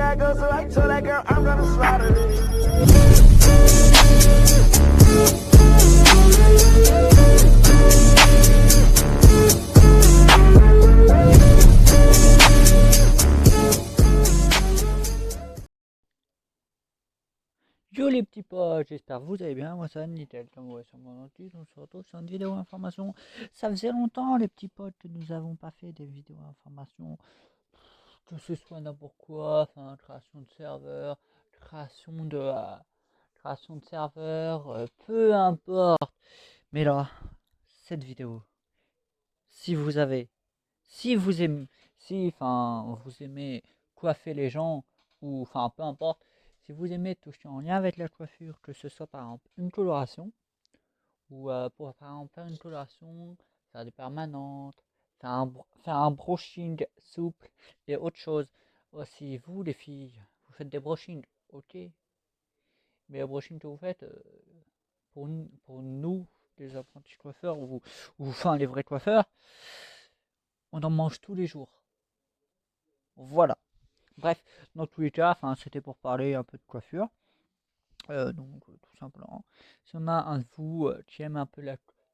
bag up, so I told that girl I'm gonna slaughter it. Yo les petits potes, j'espère que vous allez bien, moi ça va nickel, comme vous voyez sur mon outil, on se retrouve sur une vidéo information. Ça faisait longtemps les petits potes que nous avons pas fait des vidéos information, que ce soit n'importe quoi, enfin création de serveur, création de serveur, peu importe. Mais là, cette vidéo, si vous avez, si vous aimez, si enfin vous aimez coiffer les gens, ou enfin peu importe, si vous aimez tout ce qui est en lien avec la coiffure, que ce soit par exemple une coloration, ou pour par exemple faire une coloration, faire des permanentes, faire un brushing souple et autre chose. Aussi, vous les filles, vous faites des brushings, ok, mais le brushing que vous faites, pour nous, les apprentis coiffeurs, ou enfin les vrais coiffeurs, on en mange tous les jours. Voilà. Bref, dans tous les cas, c'était pour parler un peu de coiffure. Tout simplement, si on a un de vous qui aime un peu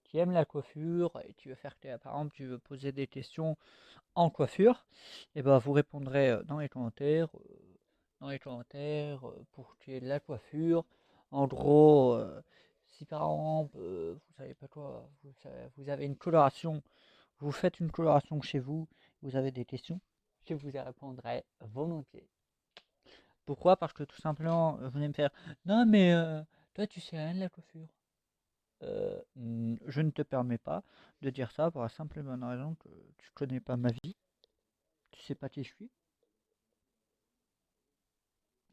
qui aime la coiffure et qui veut faire que, par exemple, tu veux poser des questions en coiffure, et ben vous répondrez pour qu'il y ait de la coiffure. En gros, si par exemple, vous savez pas quoi, vous avez une coloration, vous faites une coloration chez vous, vous avez des questions, je vous y répondrai volontiers. Pourquoi? Parce que tout simplement, vous venez me faire: «Non mais toi tu sais rien de la coiffure». Je ne te permets pas de dire ça pour la simple et bonne raison que tu connais pas ma vie, tu sais pas qui je suis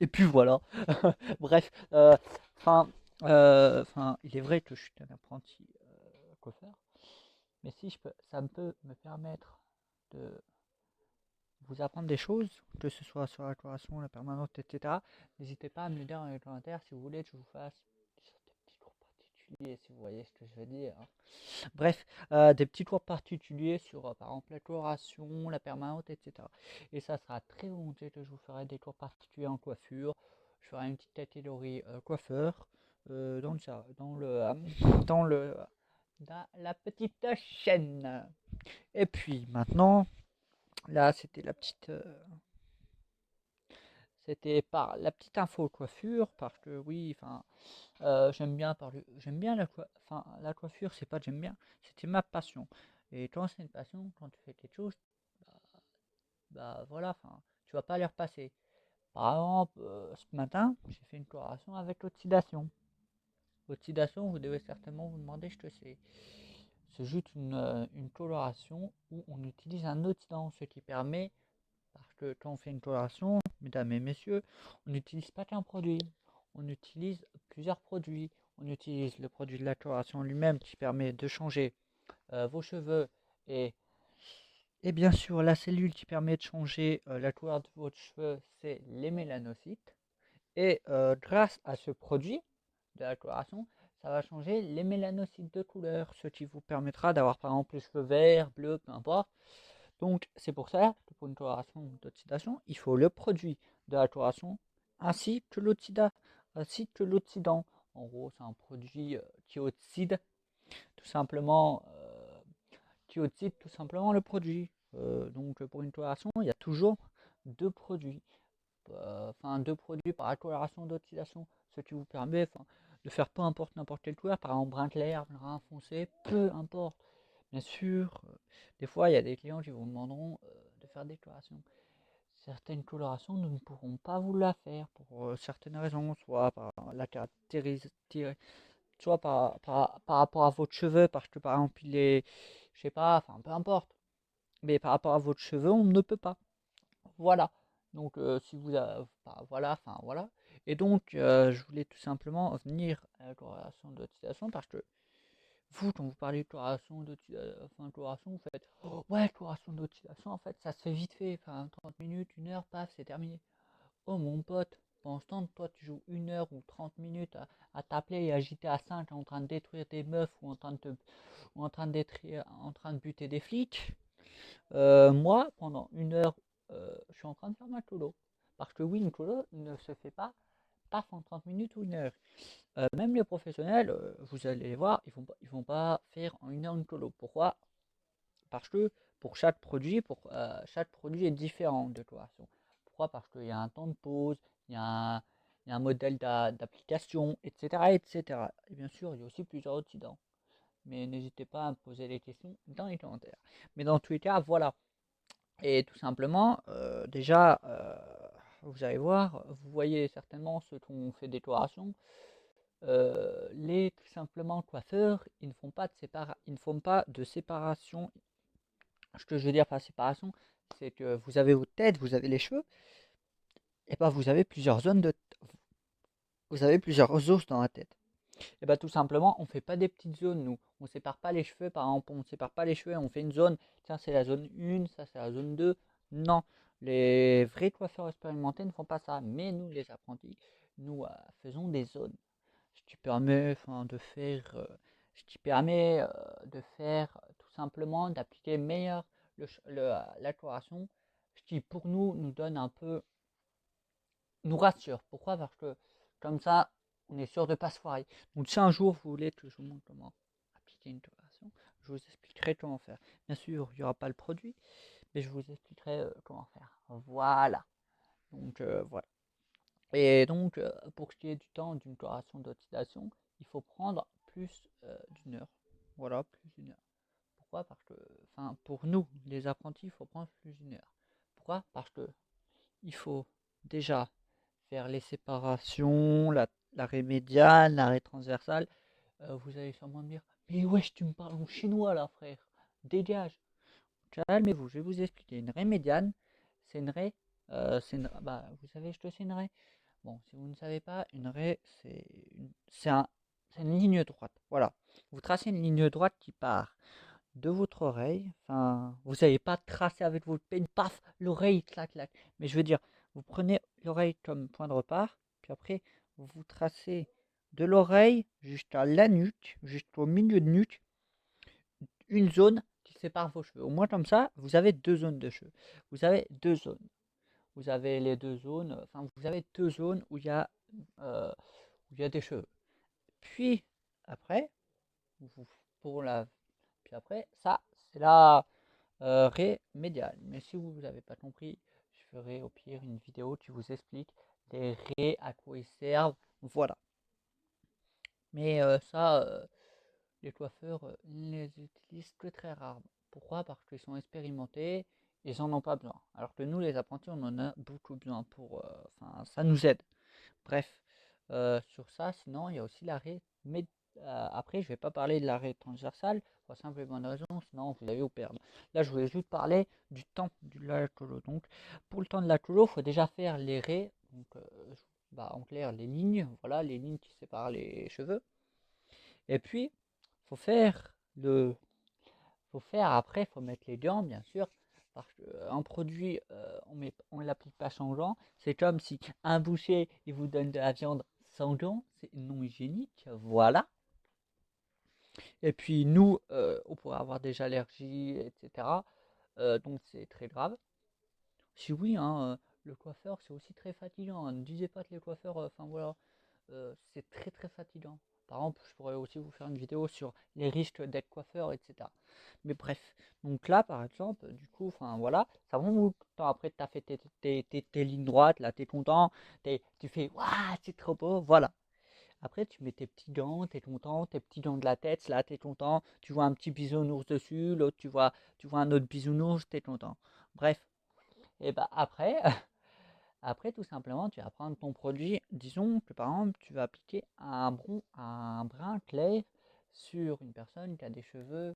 et puis voilà. Bref, enfin, il est vrai que je suis un apprenti, coiffeur, mais si je peux ça me peut me permettre de vous apprendre des choses, que ce soit sur la coloration, la permanente, etc. N'hésitez pas à me le dire dans les commentaires si vous voulez que je vous fasse des sortes de petits cours particuliers, si vous voyez ce que je veux dire. Bref, des petits cours particuliers sur, par exemple, la coloration, la permanente, etc. Et ça sera très volontiers que je vous ferai des cours particuliers en coiffure. Je ferai une petite catégorie coiffeur dans dans le, dans la petite chaîne. Et puis maintenant, là, c'était par la petite info coiffure, parce que oui, j'aime bien la coiffure, c'est pas que j'aime bien, c'était ma passion. Et quand c'est une passion, quand tu fais quelque chose, bah, voilà, tu vas pas les repasser. Par exemple, ce matin, j'ai fait une coloration avec l'oxydation. L'oxydation, vous devez certainement vous demander ce que c'est. C'est juste une coloration où on utilise un oxydant, ce qui permet, parce que quand on fait une coloration, mesdames et messieurs, on n'utilise pas qu'un produit, on utilise plusieurs produits. On utilise le produit de la coloration lui-même qui permet de changer vos cheveux et, bien sûr la cellule qui permet de changer la couleur de votre cheveux, c'est les mélanocytes. Et grâce à ce produit de la coloration, ça va changer les mélanocytes de couleur, ce qui vous permettra d'avoir par exemple les cheveux verts, bleus, peu importe. Donc c'est pour ça que pour une coloration d'oxydation, il faut le produit de la coloration ainsi que l'oxydant. En gros, c'est un produit qui oxyde tout simplement, le produit. Donc pour une coloration, il y a toujours deux produits. Deux produits par la coloration d'oxydation, ce qui vous permet de faire peu importe n'importe quelle couleur, par exemple brun clair, brun foncé, peu importe. Bien sûr, des fois, il y a des clients qui vous demanderont de faire des colorations. Certaines colorations, nous ne pourrons pas vous la faire pour certaines raisons, soit par la caractéristique, soit par rapport à votre cheveu, parce que par exemple, je sais pas, peu importe. Mais par rapport à votre cheveu, on ne peut pas. Voilà. Donc, si vous avez, voilà. Et donc, je voulais tout simplement venir à la coloration d'oxydation parce que vous, quand vous parlez de coloration, vous faites oh, ouais, coloration d'oxydation, en fait, ça se fait vite fait, 30 minutes, une heure, paf, c'est terminé. Oh mon pote, pendant ce temps, toi, tu joues une heure ou 30 minutes à t'appeler et à GTA 5 en train de détruire des meufs ou en train de buter des flics. Moi, pendant une heure, je suis en train de faire ma colo. Parce que oui, une colo ne se fait pas paf en 30 minutes ou 1 heure. Même les professionnels, vous allez les voir, ils vont pas faire en 1 heure une colo. Pourquoi? Parce que pour chaque produit est différent de coloration. Pourquoi? Parce qu'il y a un temps de pause, il y a il y a un modèle d'application, etc., etc. Et bien sûr, il y a aussi plusieurs oxydants. Mais n'hésitez pas à me poser des questions dans les commentaires. Mais dans tous les cas, voilà. Et tout simplement, déjà, vous allez voir, vous voyez certainement ceux qui ont fait des colorations, les tout simplement coiffeurs, ils ne font pas de séparation. Ce que je veux dire par séparation, c'est que vous avez votre tête, vous avez les cheveux, et ben vous avez plusieurs os dans la tête. Et bah tout simplement, on fait pas des petites zones, nous. On sépare pas les cheveux, par exemple, on sépare pas les cheveux, on fait une zone, tiens, c'est la zone 1, ça c'est la zone 2. Non, les vrais coiffeurs expérimentés ne font pas ça. Mais nous, les apprentis, nous faisons des zones. Ce qui permet, enfin, de faire, ce qui permet de faire tout simplement d'appliquer meilleur la coloration, ce qui pour nous nous donne un peu nous rassure. Pourquoi? Parce que comme ça, on est sûr de ne pas se foirer. Donc si un jour vous voulez que je vous montre comment appliquer une coloration, je vous expliquerai comment faire. Bien sûr, il n'y aura pas le produit, mais je vous expliquerai comment faire. Voilà. Donc voilà. Et donc pour ce qui est du temps d'une coloration d'oxydation, il faut prendre plus d'une heure. Voilà, plus d'une heure. Pourquoi? Parce que, enfin, pour nous, les apprentis, il faut prendre plus d'une heure. Pourquoi? Parce que il faut déjà faire les séparations, l'arrêt médiane, l'arrêt transversal. Vous allez sûrement me dire, mais wesh, tu me parles en chinois là, frère. Dégage. Calmez-vous, je vais vous expliquer. Une raie médiane, c'est une raie. Bah, vous savez, je te sais une raie. Bon, si vous ne savez pas, une raie, c'est une ligne droite. Voilà. Vous tracez une ligne droite qui part de votre oreille. Enfin, vous n'allez pas tracer avec votre peine, paf, l'oreille, clac, clac. Mais je veux dire, vous prenez l'oreille comme point de repart, puis après, vous tracez de l'oreille jusqu'à la nuque, jusqu'au milieu de nuque, une zone qui sépare vos cheveux. Au moins comme ça, vous avez 2 zones de cheveux. Vous avez 2 zones. Vous avez les 2 zones, enfin, vous avez 2 zones euh, où il y a des cheveux. Puis après, pour la, puis après, ça, c'est la raie médiane. Mais si vous n'avez pas compris, je ferai au pire une vidéo qui vous explique les raies, à quoi ils servent. Voilà. Mais les coiffeurs les utilisent que très rarement. Pourquoi? Parce qu'ils sont expérimentés, ils n'en ont pas besoin. Alors que nous, les apprentis, on en a beaucoup besoin pour. Enfin, ça nous aide. Bref, sur ça, sinon, il y a aussi l'arrêt. Mais après, je ne vais pas parler de l'arrêt transversal, pour la simple et bonne raison, sinon vous allez vous perdre. Là, je voulais juste parler du temps de la colo. Donc, pour le temps de la colo, il faut déjà faire les raies. Donc, en clair, les lignes, voilà, les lignes qui séparent les cheveux. Et puis, faut faire le, faut faire après, faut mettre les gants, bien sûr, parce qu'un produit, on l'applique pas sans gants. C'est comme si un boucher, il vous donne de la viande sans gants, c'est non hygiénique, voilà. Et puis nous, on pourrait avoir des allergies, etc. Donc c'est très grave. Si oui, hein, le coiffeur, c'est aussi très fatigant, hein. Ne disez pas que les coiffeurs, enfin voilà, c'est très très fatigant. Par exemple, je pourrais aussi vous faire une vidéo sur les risques d'être coiffeur, etc. Mais bref, donc là par exemple, du coup, enfin voilà, ça prend beaucoup de temps. Après, tu as fait tes lignes droites, là, tu es content, tu fais waouh, c'est trop beau, voilà. Après, tu mets tes petits gants, tu es content, tes petits gants de la tête, là, tu es content, tu vois un petit bisounours dessus, l'autre, tu vois un autre bisounours, tu es content. Bref, et bah après, après, tout simplement, tu vas prendre ton produit. Disons que par exemple, tu vas appliquer un brin clair sur une personne qui a des cheveux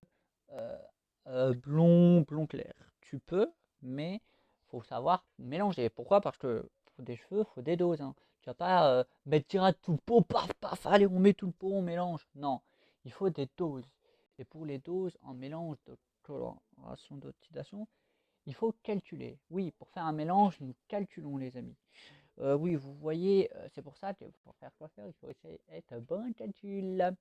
euh, blond clair. Tu peux, mais faut savoir mélanger. Pourquoi? Parce que pour des cheveux, il faut des doses, hein. Tu vas pas mettre direct tout le pot, paf, paf, allez, on met tout le pot, on mélange. Non, il faut des doses. Et pour les doses en mélange de coloration d'oxydation, il faut calculer. Oui, pour faire un mélange, nous calculons, les amis. Oui, vous voyez, c'est pour ça que pour faire coiffeur, il faut essayer d'être bon calcul.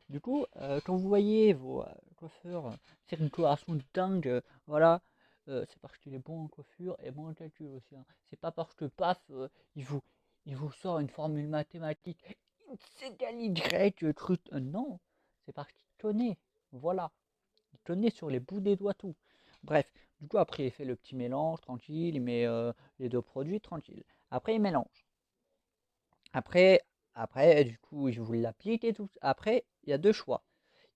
Du coup, quand vous voyez vos coiffeurs faire une coloration dingue, voilà, c'est parce qu'il est bon en coiffure et bon en calcul aussi, hein. C'est pas parce que paf, il vous sort une formule mathématique, x égale y, truc. Non, c'est parce qu'il connaît. Voilà, il connaît sur les bouts des doigts tout. Bref, du coup après il fait le petit mélange tranquille, il met les deux produits tranquille. Après il mélange. Après, du coup, je vous l'applique et tout. Après, il y a deux choix.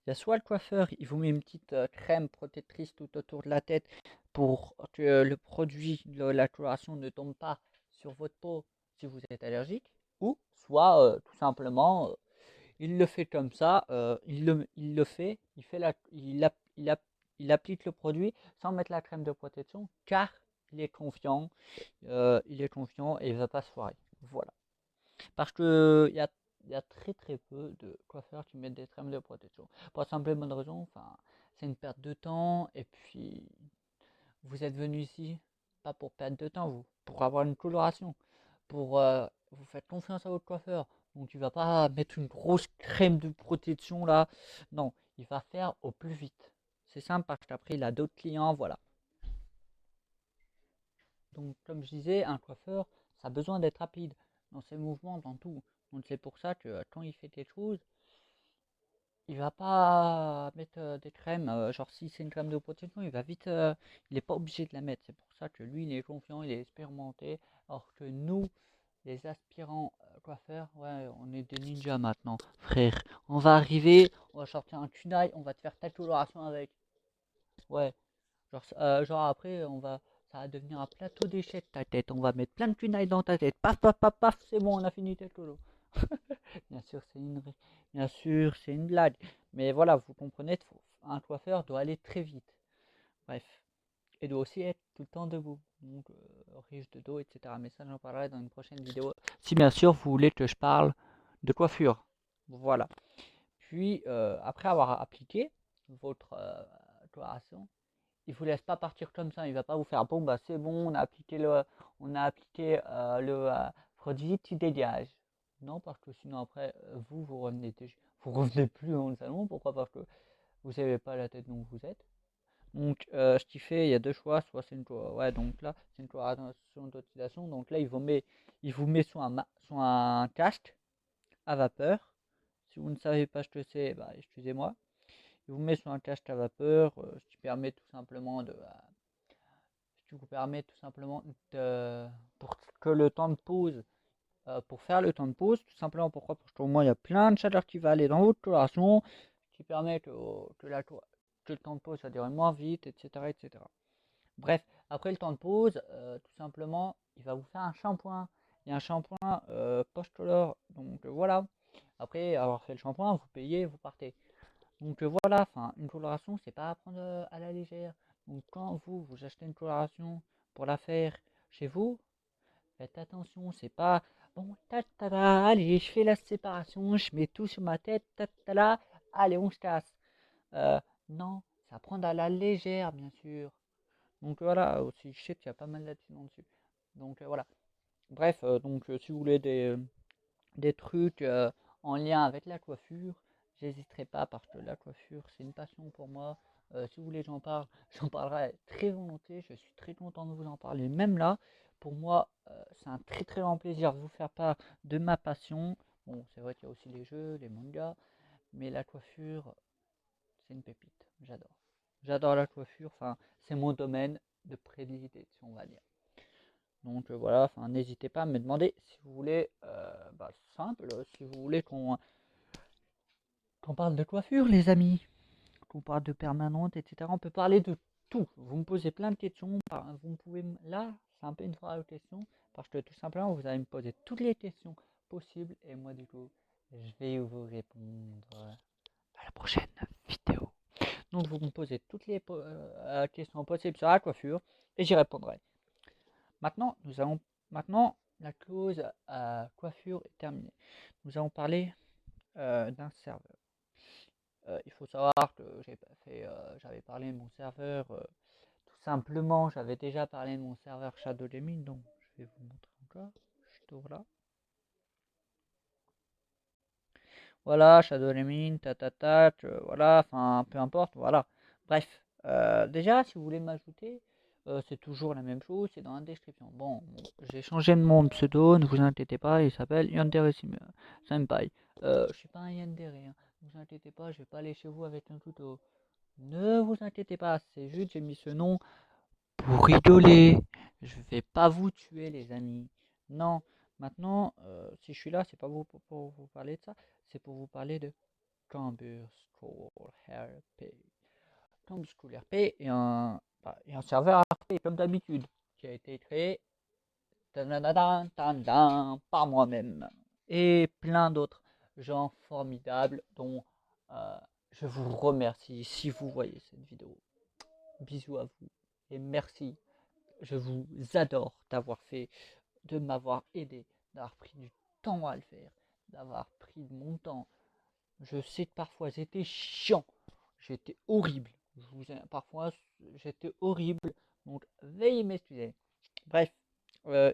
Il y a soit le coiffeur, il vous met une petite crème protectrice tout autour de la tête pour que le produit, la coloration ne tombe pas sur votre peau si vous êtes allergique, ou soit tout simplement, il le fait comme ça, il le fait, il applique le produit sans mettre la crème de protection, car il est confiant et il ne va pas se foirer. Voilà. Parce que il y a très très peu de coiffeurs qui mettent des crèmes de protection. Pour la simple et bonne raison, enfin, c'est une perte de temps. Et puis, vous êtes venu ici, pas pour perdre de temps, vous, pour avoir une coloration. Pour vous faites confiance à votre coiffeur. Donc, il va pas mettre une grosse crème de protection là. Non, il va faire au plus vite. C'est simple parce qu'après, il a d'autres clients, voilà. Donc, comme je disais, un coiffeur, ça a besoin d'être rapide dans ses mouvements, dans tout. Donc, c'est pour ça que quand il fait quelque chose, il va pas mettre des crèmes. Genre, si c'est une crème de protection, il va vite. Il n'est pas obligé de la mettre. C'est pour ça que lui, il est confiant, il est expérimenté. Alors que nous, les aspirants coiffeurs, ouais, on est des ninjas maintenant, frère. On va arriver, on va sortir un kunai, on va te faire ta coloration avec. Ouais, genre après, ça va devenir un plateau déchets de ta tête. On va mettre plein de kunai dans ta tête. Paf, paf, paf, paf, c'est bon, on a fini ta colo. Bien sûr, bien sûr, c'est une blague. Mais voilà, vous comprenez, un coiffeur doit aller très vite. Bref, et doit aussi être tout le temps debout. Donc, riche de dos, etc. Mais ça, j'en parlerai dans une prochaine vidéo. Si bien sûr, vous voulez que je parle de coiffure. Voilà. Puis, après avoir appliqué votre coloration, il vous laisse pas partir comme ça. Il va pas vous faire bon bah c'est bon, on a appliqué le produit, tu dégages. Non, parce que sinon après vous revenez plus dans le salon. Pourquoi? Parce que vous savez pas la tête dont vous êtes. Donc ce qui fait, il y a deux choix, soit c'est ouais, donc là c'est une coloration d'oxydation. Donc là il vous met sur un casque à vapeur. Si vous ne savez pas ce que c'est, bah excusez-moi. Il vous met sur un casque à vapeur, ce qui permet tout simplement ce qui vous permet tout simplement pour que le temps de pause, pour faire le temps de pause, tout simplement pourquoi? Parce qu'au moins il y a plein de chaleur qui va aller dans votre coloration, ce qui permet que le temps de pause ça dure moins vite, etc., etc. Bref, après le temps de pause, tout simplement, il va vous faire un shampoing. Il y a un shampoing post-color, donc voilà. Après avoir fait le shampoing, vous payez, vous partez. Donc voilà, enfin, une coloration, c'est pas à prendre à la légère. Donc quand vous achetez une coloration pour la faire chez vous, faites attention, c'est pas bon, ta allez, je fais la séparation, je mets tout sur ma tête, ta allez, on se casse. Euh, non, c'est à prendre à la légère, bien sûr. Donc voilà, aussi, je sais qu'il y a pas mal d'accidents dessus. Donc voilà. Bref, si vous voulez des trucs en lien avec la coiffure, j'hésiterai pas parce que la coiffure c'est une passion pour moi. Si vous voulez j'en parle, j'en parlerai très volontiers. Je suis très content de vous en parler. Même là, pour moi, c'est un très très grand plaisir de vous faire part de ma passion. Bon, c'est vrai qu'il y a aussi les jeux, les mangas, mais la coiffure, c'est une pépite. J'adore. J'adore la coiffure. Enfin, c'est mon domaine de prédilection, on va dire. Donc voilà, enfin, n'hésitez pas à me demander si vous voulez, simple, si vous voulez qu'on parle de coiffure, les amis, qu'on parle de permanente, etc. On peut parler de tout. Vous me posez plein de questions. Vous me pouvez, là, c'est un peu une phrase de questions, parce que tout simplement, vous allez me poser toutes les questions possibles, et moi, du coup, je vais vous répondre à la prochaine vidéo. Donc, vous me posez toutes les questions possibles sur la coiffure, et j'y répondrai. Maintenant, la clause coiffure est terminée. Nous allons parler d'un serveur. Il faut savoir que j'avais parlé de mon serveur, tout simplement, j'avais déjà parlé de mon serveur Shadow Gaming, donc je vais vous montrer encore. Je t'ouvre là. Voilà, Shadow Gaming, voilà, enfin peu importe, voilà. Bref, déjà, si vous voulez m'ajouter, c'est toujours la même chose, c'est dans la description. Bon, j'ai changé mon pseudo, ne vous inquiétez pas, il s'appelle Yandere Senpai. Je suis pas un Yandere, hein. Ne vous inquiétez pas, je vais pas aller chez vous avec un couteau. Ne vous inquiétez pas, c'est juste j'ai mis ce nom pour rigoler. Je vais pas vous tuer, les amis. Non, maintenant, si je suis là, c'est pas pour vous parler de ça, c'est pour vous parler de Campus School RP. Campus School RP est un serveur RP comme d'habitude qui a été créé par moi-même et plein d'autres gens formidables dont je vous remercie si vous voyez cette vidéo. Bisous à vous et merci. Je vous adore de m'avoir aidé, d'avoir pris du temps à le faire, d'avoir pris de mon temps. Je sais que parfois j'étais chiant, j'étais horrible. Parfois j'étais horrible, donc veuillez m'excuser. Bref,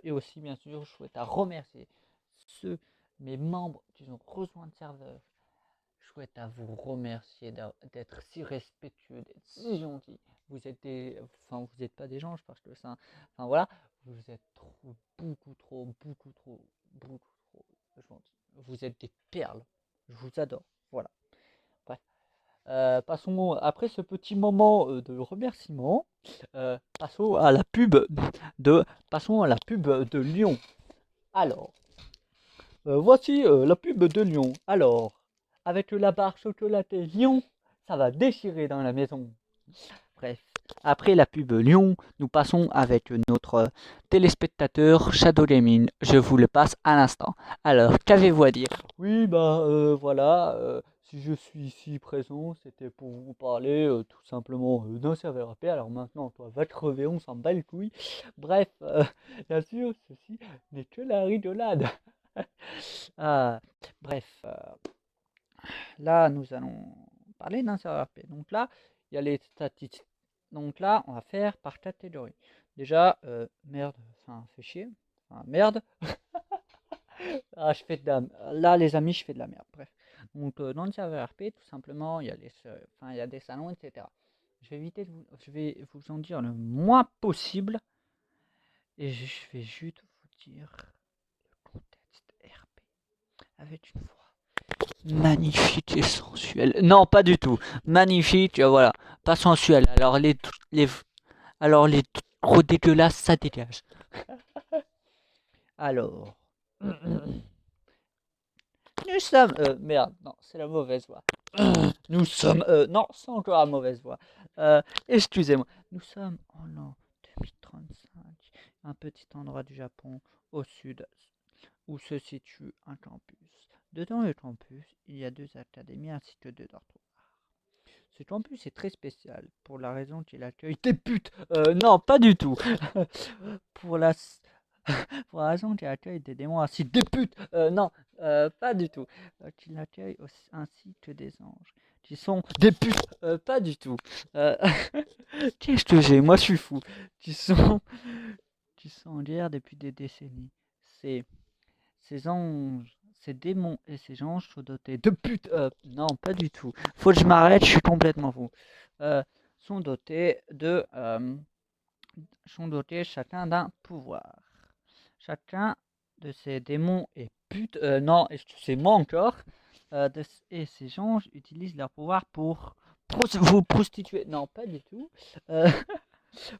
et aussi bien sûr, je souhaite à remercier ceux, mes membres qui ont rejoint le serveur. Je souhaite à vous remercier d'être si respectueux, d'être si gentil. Vous êtes vous n'êtes pas des anges parce que ça, enfin voilà, vous êtes beaucoup trop gentils. Vous êtes des perles. Je vous adore. Voilà. Bref. Passons après ce petit moment de remerciement. Passons à la pub de Lyon. Alors, voici la pub de Lyon. Alors, avec la barre chocolatée Lyon, ça va déchirer dans la maison. Bref, après la pub Lyon, nous passons avec notre téléspectateur Shadow Gaming. Je vous le passe à l'instant. Alors, qu'avez-vous à dire? Oui, voilà, si je suis ici présent, c'était pour vous parler tout simplement d'un serveur AP. Alors maintenant, toi, va crever, on s'en bat les couilles. Bref, bien sûr, ceci n'est que la rigolade. Ah, bref, là, nous allons parler d'un serveur P. Donc là, il y a les statistiques. Donc là, on va faire par catégorie. Déjà, merde, enfin, fait chier. Enfin, merde. Ah, je fais de la... Là, les amis, je fais de la merde. Bref. Donc, dans le serveur RP, tout simplement, il y a des salons, etc. Je vais vous en dire le moins possible. Et je vais juste vous dire le contexte RP. Avec une voix magnifique et sensuelle. Non, pas du tout. Magnifique, voilà. Pas sensuelle. Alors les trop dégueulasses, ça dégage. Alors. Nous sommes. Merde, non, c'est la mauvaise voix. Nous sommes. Non, c'est encore la mauvaise voix. Excusez-moi. Nous sommes en l'an 2035. Un petit endroit du Japon au sud où se situe un campus. Dedans le campus, il y a 2 académies ainsi que 2 dortoirs. Ce campus est très spécial pour la raison qu'il accueille des putes. Non, pas du tout. pour la pour la raison qu'il accueille des démons ainsi des putes. Non, pas du tout. Qu'il accueille ainsi que des anges qui sont des putes. Pas du tout. Qu'est-ce que j'ai? Moi, je suis fou. Qui sont en guerre depuis des décennies. C'est Ces anges, ces démons et ces anges sont dotés de putes. Non, pas du tout. Faut que je m'arrête, je suis complètement fou. Sont dotés sont dotés chacun d'un pouvoir. Chacun de ces démons et putes. Non, excusez-moi encore. Et ces anges utilisent leur pouvoir pour vous prostituer. Non, pas du tout. Euh,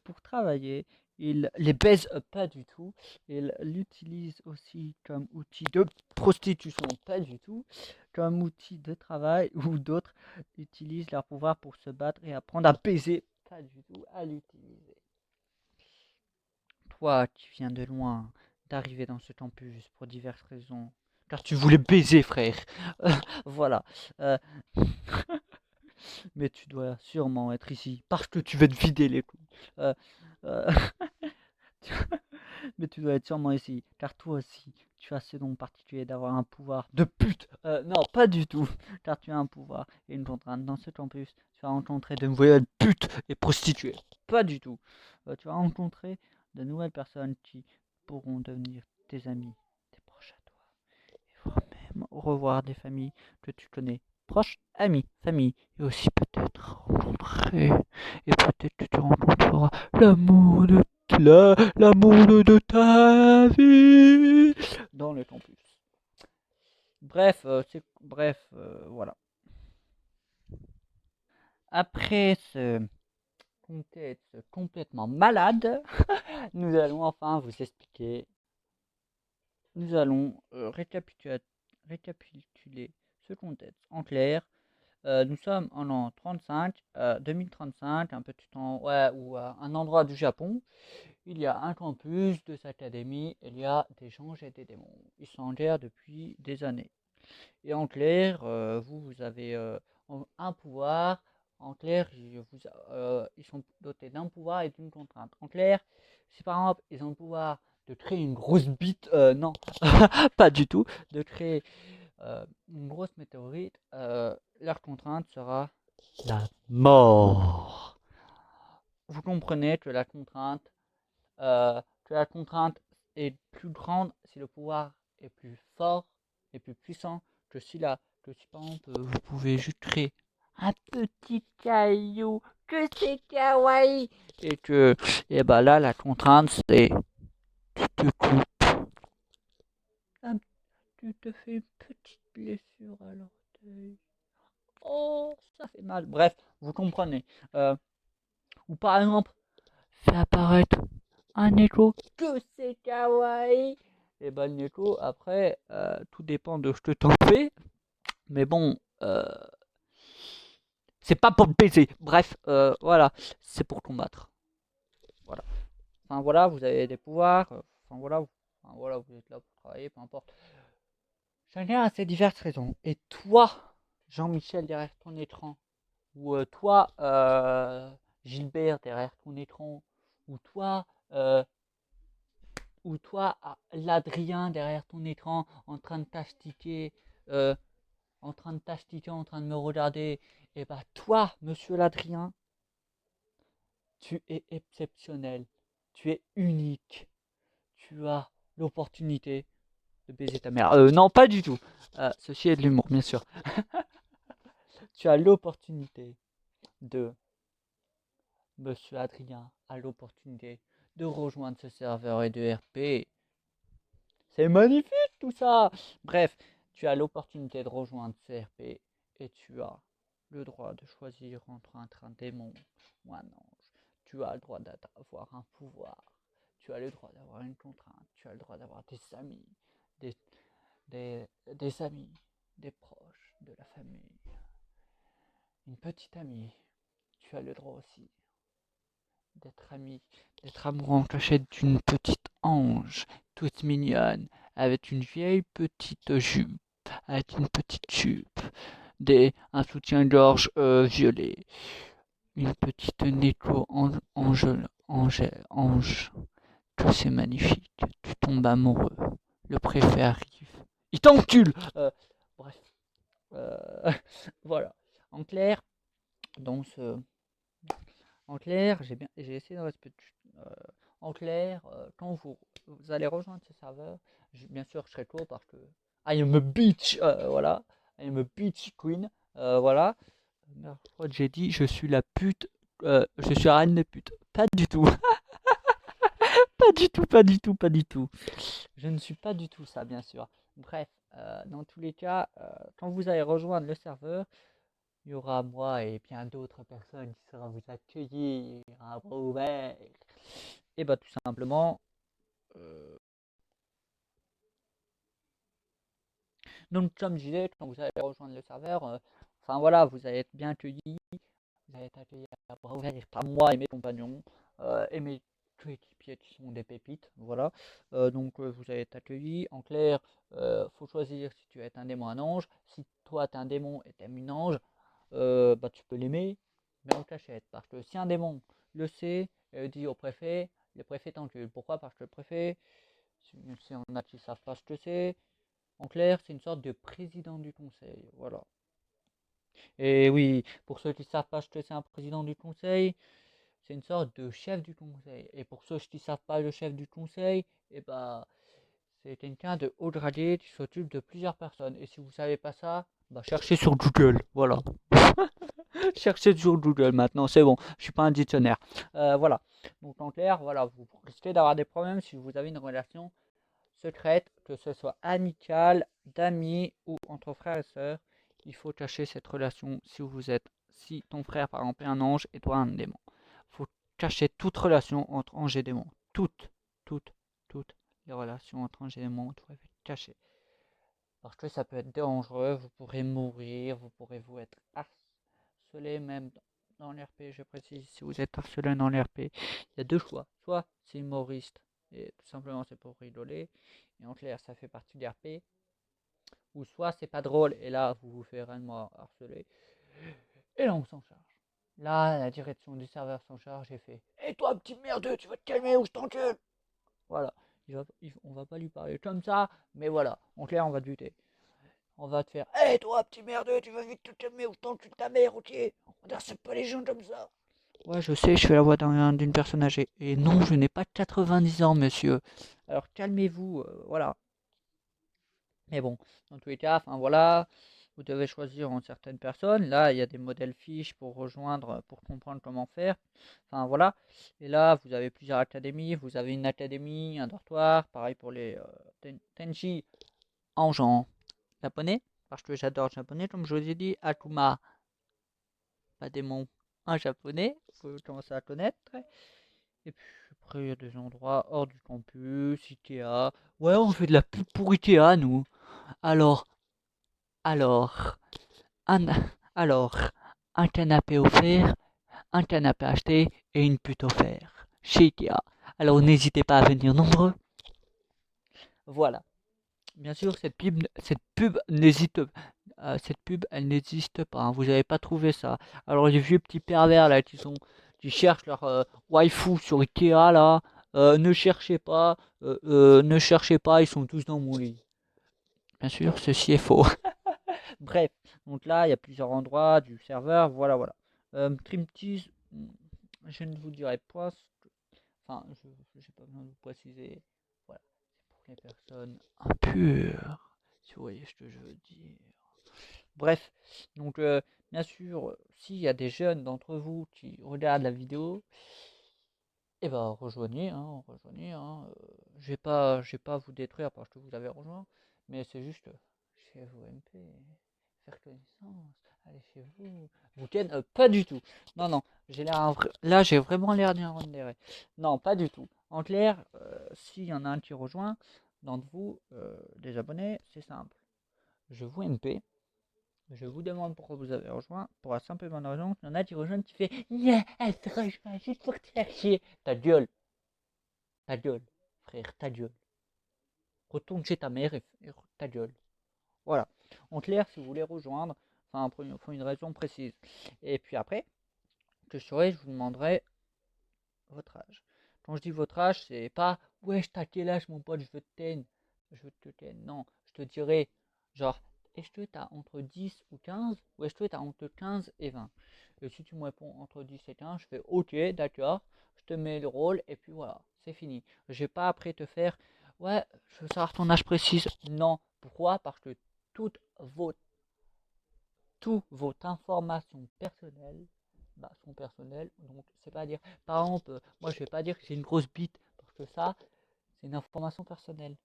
pour travailler. Il les baise pas du tout. Il l'utilise aussi comme outil de prostitution, pas du tout. Comme outil de travail ou d'autres utilisent leur pouvoir pour se battre et apprendre à baiser, pas du tout à l'utiliser. Toi qui viens de loin, d'arriver dans ce campus pour diverses raisons, car tu voulais baiser, frère. Voilà. Euh, Mais tu dois sûrement être ici parce que tu veux te vider les couilles. Euh, euh, Mais tu dois être sûrement ici, car toi aussi, tu as ce don particulier d'avoir un pouvoir de pute. Non, pas du tout, car tu as un pouvoir et une contrainte. Dans ce campus, tu vas rencontrer de nouvelles putes et prostituées. Pas du tout. Tu vas rencontrer de nouvelles personnes qui pourront devenir tes amis, tes proches à toi. Et voire même revoir des familles que tu connais proches, amis, famille, et aussi peut-être rencontrer, et peut-être que tu rencontreras l'amour de ta vie dans le campus. Bref, voilà. Après ce contexte complètement malade, nous allons enfin vous expliquer. Nous allons récapituler ce contexte en clair. Nous sommes en l'an 35, 2035, un petit temps, ouais, ou un endroit du Japon. Il y a un campus de cette académie, il y a des anges et des démons. Ils sont en guerre depuis des années. Et en clair, vous avez un pouvoir. En clair, ils sont dotés d'un pouvoir et d'une contrainte. En clair, si par exemple ils ont le pouvoir de créer une grosse bite, non, pas du tout, de créer une grosse météorite, leur contrainte sera la mort. Vous comprenez que la contrainte est plus grande si le pouvoir est plus fort et plus puissant que si par exemple vous pouvez juste créer un petit caillou que c'est kawaii et bah là la contrainte c'est tu te coupes, tu te fais une petite blessure à l'orteil. Oh, ça fait mal. Bref, vous comprenez. Ou par exemple, fais apparaître un écho que c'est kawaii. Et ben le Neko, après, tout dépend de ce que t'en fais. Mais bon, c'est pas pour te baiser. Bref, voilà, c'est pour combattre. Voilà. Enfin voilà, vous avez des pouvoirs. Enfin voilà, vous êtes là pour travailler, peu importe. Chacun a ses diverses raisons. Et toi, Jean-Michel, derrière ton écran, ou toi, Gilbert, derrière ton écran, ou toi, euh, l'Adrien, derrière ton écran, en train de t'astiquer, en train de t'astiquer, en train de me regarder, et bah toi, monsieur l'Adrien, tu es exceptionnel, tu es unique, tu as l'opportunité de baiser ta mère. Non, pas du tout. Ceci est de l'humour, bien sûr. Tu as l'opportunité de Monsieur Adrien a l'opportunité de rejoindre ce serveur et de RP. C'est magnifique tout ça. Bref, tu as l'opportunité de rejoindre ce RP et tu as le droit de choisir entre un démon ou un ange. Tu as le droit d'avoir un pouvoir. Tu as le droit d'avoir une contrainte. Tu as le droit d'avoir des amis, des, des amis, des proches, de la famille. Une petite amie. Tu as le droit aussi d'être ami, d'être amoureux en cachette d'une petite ange, toute mignonne, avec une vieille petite jupe, avec une petite jupe, un soutien-gorge violet, une petite Neko ange, que c'est magnifique, tu tombes amoureux, le préfet arrive, il t'encule bref, euh, voilà, en clair, dans ce En clair, j'ai essayé de respecter. En clair, quand vous allez rejoindre ce serveur, bien sûr, je serai tôt parce que I am a bitch, voilà, I am a bitch queen, voilà. Je crois que j'ai dit, je suis la pute, je suis la reine des putes. Pas du tout, pas du tout, pas du tout, pas du tout. Je ne suis pas du tout ça, bien sûr. Bref, dans tous les cas, quand vous allez rejoindre le serveur, il y aura moi et bien d'autres personnes qui seront vous accueillir à bras ouverts. Et bah tout simplement, euh, donc comme je disais, quand vous allez rejoindre le serveur, enfin voilà, vous allez être bien accueillis, vous allez être accueillis à bras ouverts par moi et mes compagnons et mes coéquipiers qui sont des pépites, voilà. Donc vous allez être accueillis. En clair, faut choisir si tu es un démon ou un ange. Si toi tu es un démon et t'aimes une ange, bah, tu peux l'aimer, mais en cachette. Parce que si un démon le sait, et dit au préfet, le préfet t'encule. Pourquoi? Parce que le préfet, si on a qui ne savent pas ce que c'est, en clair, c'est une sorte de président du conseil. Voilà. Et oui, pour ceux qui ne savent pas ce que c'est un président du conseil, c'est une sorte de chef du conseil. Et pour ceux qui ne savent pas le chef du conseil, et bah, c'est quelqu'un de haut gradé qui s'occupe de plusieurs personnes. Et si vous savez pas ça, bah cherchez sur Google, voilà. Cherchez sur Google maintenant, c'est bon, je suis pas un dictionnaire. Voilà. Donc en clair, voilà, vous risquez d'avoir des problèmes si vous avez une relation secrète, que ce soit amicale, d'amis ou entre frères et sœurs. Il faut cacher cette relation si ton frère par exemple est un ange et toi un démon. Il faut cacher toute relation entre ange et démon. Toutes les relations entre ange et démon, vous devez cacher. Parce que ça peut être dangereux, vous pourrez mourir, vous être harcelé même dans l'RP, je précise, si vous êtes harcelé dans l'RP, il y a deux choix. Soit c'est humoriste, et tout simplement c'est pour rigoler, et en clair ça fait partie de l'RP, ou soit c'est pas drôle, et là vous vous faites réellement harceler, et là on s'en charge. Là, la direction du serveur s'en charge et fait « Et toi, petit merdeux, tu vas te calmer ou je t'engueule !» Voilà, on va pas lui parler comme ça, mais voilà, en clair on va te buter. On va te faire « Hé toi, petit merdeux, tu vas vite te calmer ou je t'encule ta mère, ok ?» On n'harcèle pas les gens comme ça. Ouais, je sais, je fais la voix d'une personne âgée. Et non, je n'ai pas 90 ans, monsieur. Alors calmez-vous, voilà. Mais bon, dans tous les cas, enfin voilà, vous devez choisir en certaines personnes. Là, il y a des modèles fiches pour rejoindre, pour comprendre comment faire. Enfin voilà. Et là, vous avez plusieurs académies. Vous avez une académie, un dortoir. Pareil pour les Tenji en genre japonais. Parce que j'adore le japonais, comme je vous ai dit. Akuma, pas démon, en japonais. Vous commencez à connaître. Et puis après, il y a des endroits hors du campus, Ikea. Ouais, on fait de la pub pour Ikea, nous. Alors, alors, un, alors, un canapé offert, un canapé acheté et une pute offerte chez Ikea. Alors n'hésitez pas à venir nombreux. Voilà. Bien sûr, cette pub, elle n'existe pas. Hein. Vous n'avez pas trouvé ça. Alors les vieux petits pervers là qui cherchent leur waifu sur Ikea là, ne cherchez pas, ne cherchez pas, ils sont tous dans mon lit. Bien sûr, ceci est faux. Bref, donc là, il y a plusieurs endroits du serveur, voilà. Trimtease, je ne vous dirai pas, enfin, je n'ai pas besoin de vous préciser. Voilà, c'est pour les personnes impures, si vous voyez ce que je veux dire. Bref, donc bien sûr, s'il y a des jeunes d'entre vous qui regardent la vidéo, eh ben rejoignez, je vais pas vous détruire parce que vous avez rejoint, mais c'est juste chez vous MP, faire connaissance, allez chez vous, vous ken, pas du tout. Non, là j'ai vraiment l'air d'un rondéré. Non, pas du tout. En clair, s'il y en a un qui rejoint d'entre vous, des abonnés, c'est simple. Je vous MP. Je vous demande pourquoi vous avez rejoint, pour la simple et bonne raison qu'il y en a qui rejoignent qui fait Nya, elle se rejoint juste pour te faire chier. Ta gueule, frère, ta gueule. Retourne chez ta mère et ta gueule. Voilà. En clair, si vous voulez rejoindre, enfin, il faut une raison précise. Et puis après, que je saurai, je vous demanderai votre âge. Quand je dis votre âge, c'est pas wesh, t'as quel âge mon pote, je veux te ten. Je veux te ten. Non, je te dirai genre est-ce que t'as entre 10 ou 15 ou est-ce que t'as entre 15 et 20. Et si tu me réponds entre 10 et 15, je fais ok, d'accord, je te mets le rôle et puis voilà, c'est fini. Je vais pas après te faire ouais, je veux savoir ton âge précis. Non, pourquoi? Parce que toutes vos toutes vos informations personnelles sont personnelles. Donc, c'est pas à dire. Par exemple, moi, je vais pas dire que j'ai une grosse bite parce que ça, c'est une information personnelle.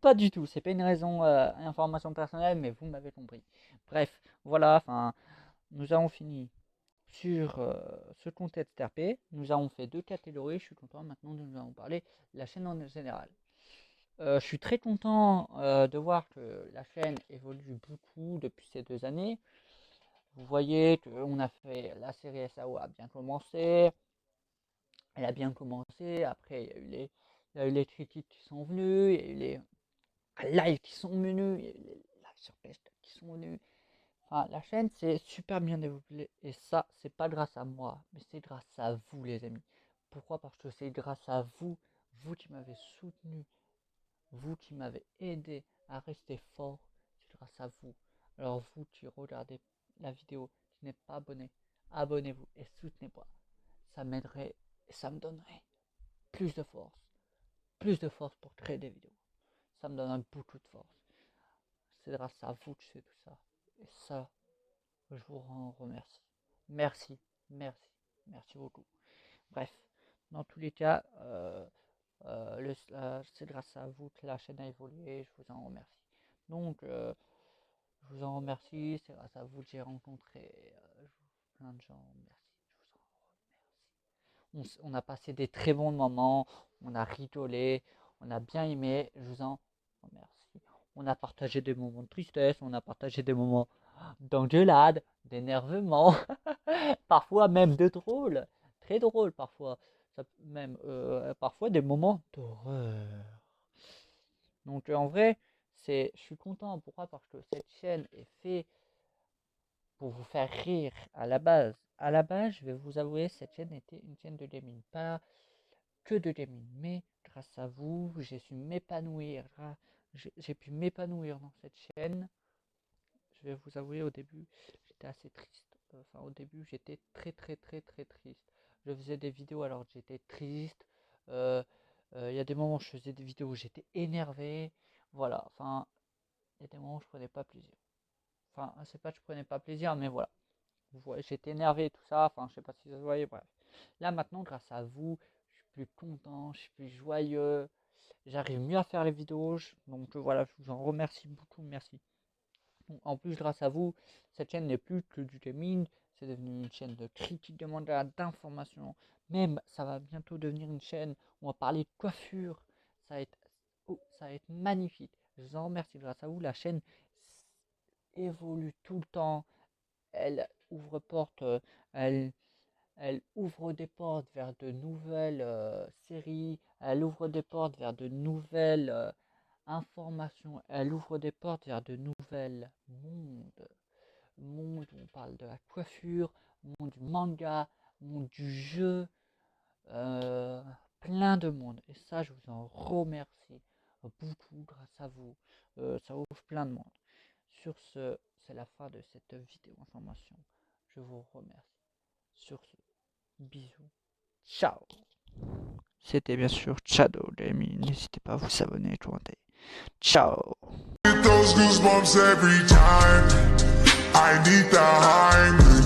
Pas du tout. C'est pas une raison, information personnelle, mais vous m'avez compris. Bref, voilà. Enfin, nous avons fini sur ce contexte RP. Nous avons fait deux catégories. Je suis content. Maintenant, nous allons parler de la chaîne en général. Je suis très content de voir que la chaîne évolue beaucoup depuis ces 2 années. Vous voyez qu'on a fait la série SAO a bien commencé. Elle a bien commencé. Après, il y a eu les critiques qui sont venues. Il y a eu les lives qui sont venus. Il y a eu les lives sur PlayStation qui sont venus. Enfin, la chaîne s'est super bien développée. Et ça, c'est pas grâce à moi, mais c'est grâce à vous, les amis. Pourquoi? Parce que c'est grâce à vous, vous qui m'avez soutenu, vous qui m'avez aidé à rester fort, c'est grâce à vous. Alors vous qui regardez la vidéo, qui n'êtes pas abonné, abonnez-vous et soutenez-moi. Ça m'aiderait et ça me donnerait plus de force plus de force pour créer des vidéos. Ça me donne beaucoup de force. C'est grâce à vous que je fais tout ça. Et ça, je vous en remercie. Merci, merci, merci beaucoup. Bref, dans tous les cas, c'est grâce à vous que la chaîne a évolué. Je vous en remercie. Donc, je vous en remercie. C'est grâce à vous que j'ai rencontré plein de gens. Merci, je vous en remercie. On a passé des très bons moments. On a rigolé. On a bien aimé. Je vous en remercie. On a partagé des moments de tristesse. On a partagé des moments d'engueulade, d'énervement. Parfois même de drôle. Très drôle parfois. Même parfois des moments d'horreur. Donc en vrai, je suis content. Pourquoi? Parce que cette chaîne est faite pour vous faire rire à la base. À la base, je vais vous avouer, cette chaîne était une chaîne de gaming. Pas que de gaming, mais grâce à vous, j'ai su m'épanouir. J'ai pu m'épanouir dans cette chaîne. Je vais vous avouer, au début, j'étais assez triste. Enfin, au début, j'étais très triste. Je faisais des vidéos alors que j'étais triste. Il y a des moments où je faisais des vidéos où j'étais énervé. Voilà, enfin, il y a des moments où je prenais pas plaisir. Enfin, c'est pas que je prenais pas plaisir, mais voilà. J'étais énervé, tout ça. Enfin, je sais pas si ça se voyait, bref. Là, maintenant, grâce à vous, je suis plus content, je suis plus joyeux. J'arrive mieux à faire les vidéos. Donc voilà, je vous en remercie beaucoup. Merci. Donc, en plus, grâce à vous, cette chaîne n'est plus que du gaming. C'est devenu une chaîne de critique de manga, d'information. Même, ça va bientôt devenir une chaîne où on va parler de coiffure. Ça va être, ça va être magnifique. Je vous en remercie. Grâce à vous, la chaîne évolue tout le temps. Elle ouvre porte, elle ouvre des portes vers de nouvelles séries. Elle ouvre des portes vers de nouvelles informations. Elle ouvre des portes vers de nouvelles mondes. Monde où on parle de la coiffure, monde du manga, monde du jeu, plein de monde. Et ça, je vous en remercie beaucoup grâce à vous. Ça ouvre plein de monde. Sur ce, c'est la fin de cette vidéo information. Je vous remercie. Sur ce, bisous. Ciao. C'était bien sûr Shadow Gaming. N'hésitez pas à vous abonner et commenter. Ciao. Get those goosebumps every time I need the high.